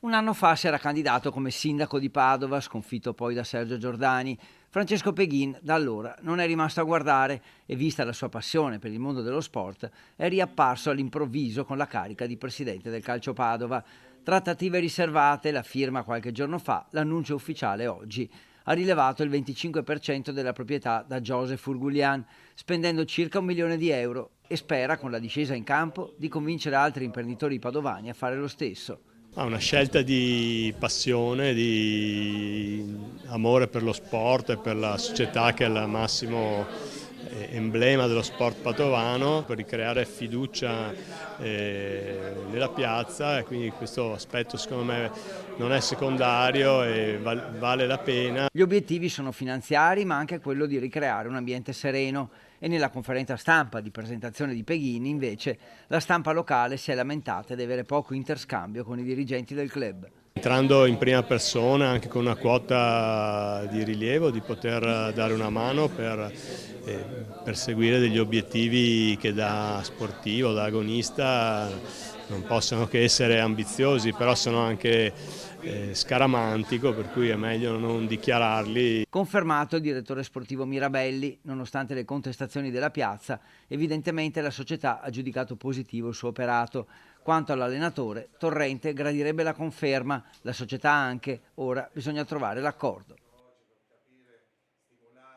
Un anno fa si era candidato come sindaco di Padova, sconfitto poi da Sergio Giordani. Francesco Peghin da allora non è rimasto a guardare e, vista la sua passione per il mondo dello sport, è riapparso all'improvviso con la carica di presidente del Calcio Padova. Trattative riservate, la firma qualche giorno fa, l'annuncio ufficiale oggi. Ha rilevato il 25% della proprietà da Joseph Urgulian, spendendo circa 1 milione di euro, e spera, con la discesa in campo, di convincere altri imprenditori padovani a fare lo stesso. Una scelta di passione, di amore per lo sport e per la società che è il massimo emblema dello sport padovano, per ricreare fiducia nella piazza, e quindi questo aspetto secondo me non è secondario e vale la pena. Gli obiettivi sono finanziari, ma anche quello di ricreare un ambiente sereno, e nella conferenza stampa di presentazione di Peghin, invece, la stampa locale si è lamentata di avere poco interscambio con i dirigenti del club. Entrando in prima persona, anche con una quota di rilievo, di poter dare una mano per perseguire degli obiettivi che da sportivo, da agonista non possono che essere ambiziosi, però sono anche scaramantico, per cui è meglio non dichiararli. Confermato il direttore sportivo Mirabelli: nonostante le contestazioni della piazza, evidentemente la società ha giudicato positivo il suo operato. Quanto all'allenatore, Torrente gradirebbe la conferma, la società anche, ora bisogna trovare l'accordo.